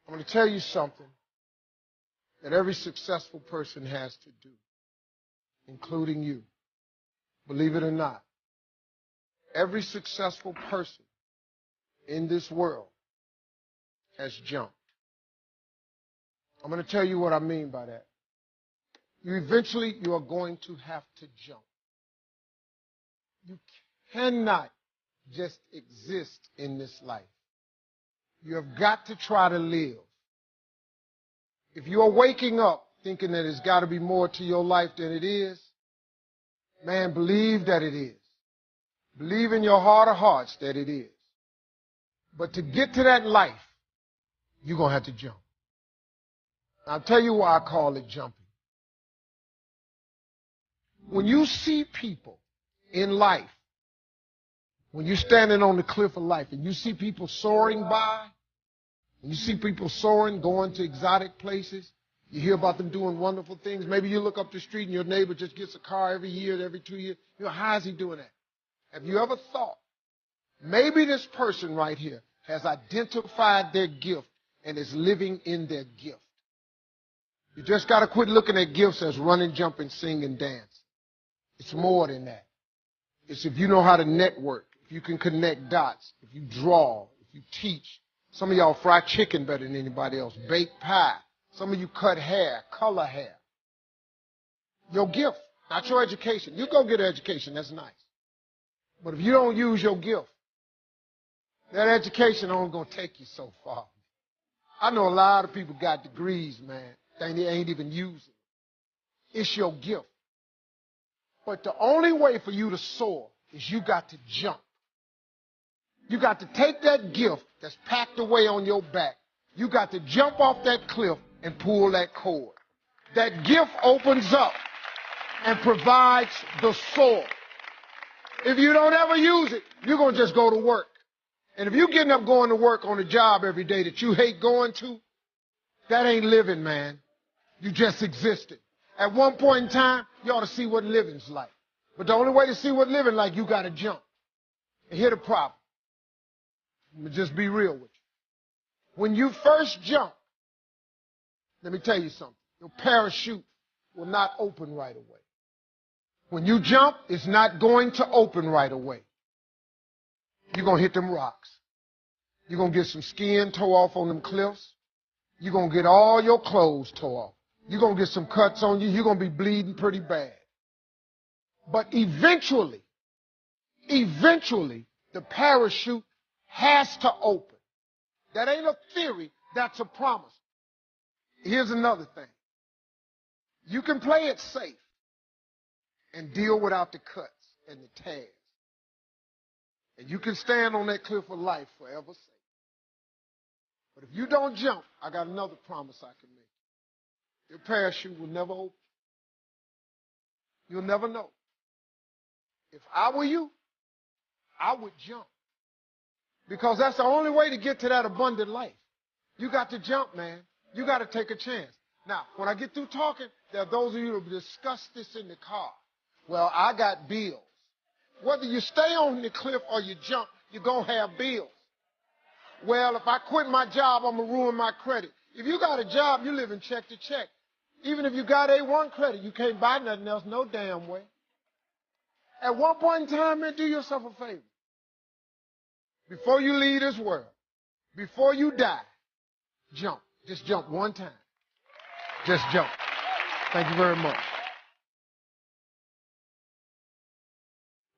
I'm going to tell you something that every successful person has to do, including you. Believe it or not, every successful person in this world has jumped. I'm going to tell you what I mean by that. You are going to have to jump. You cannot just exist in this life. You have got to try to live. If you are waking up thinking that there's got to be more to your life than it is, man, believe that it is. Believe in your heart of hearts that it is. But to get to that life, you're going to have to jump. I'll tell you why I call it jumping. When you see people in life, when you're standing on the cliff of life and you see people soaring by, and you see people soaring, going to exotic places, you hear about them doing wonderful things. Maybe you look up the street and your neighbor just gets a car every year, every 2 years. You know, how is he doing that? Have you ever thought, maybe this person right here has identified their gift and is living in their gift? You just got to quit looking at gifts as running, jumping, singing, dance. It's more than that. It's if you know how to network, if you can connect dots, if you draw, if you teach. Some of y'all fry chicken better than anybody else, bake pie. Some of you cut hair, color hair. Your gift, not your education. You go get an education, that's nice. But if you don't use your gift, that education only going to take you so far. I know a lot of people got degrees, man. They ain't even using it. It's your gift. But the only way for you to soar is you got to jump. You got to take that gift that's packed away on your back. You got to jump off that cliff and pull that cord. That gift opens up and provides the soar. If you don't ever use it, you're going to just go to work. And if you're getting up going to work on a job every day that you hate going to, that ain't living, man. You just existed. At one point in time, you ought to see what living's like. But the only way to see what living like, you got to jump. And here's the problem. Let me just be real with you. When you first jump, let me tell you something. Your parachute will not open right away. When you jump, it's not going to open right away. You're going to hit them rocks. You're going to get some skin tore off on them cliffs. You're going to get all your clothes tore off. You're going to get some cuts on you. You're going to be bleeding pretty bad. But eventually, the parachute has to open. That ain't a theory. That's a promise. Here's another thing. You can play it safe and deal without the cuts and the tears. And you can stand on that cliff of life forever safe. But if you don't jump, I got another promise I can make. Your parachute will never open. You'll never know. If I were you, I would jump. Because that's the only way to get to that abundant life. You got to jump, man. You got to take a chance. Now, when I get through talking, there are those of you who discuss this in the car. Well, I got bills. Whether you stay on the cliff or you jump, you're going to have bills. Well, if I quit my job, I'm going to ruin my credit. If you got a job, you live in check to check. Even if you got A1 credit, you can't buy nothing else no damn way. At one point in time, man, do yourself a favor. Before you leave this world, before you die, jump. Just jump one time. Just jump. Thank you very much.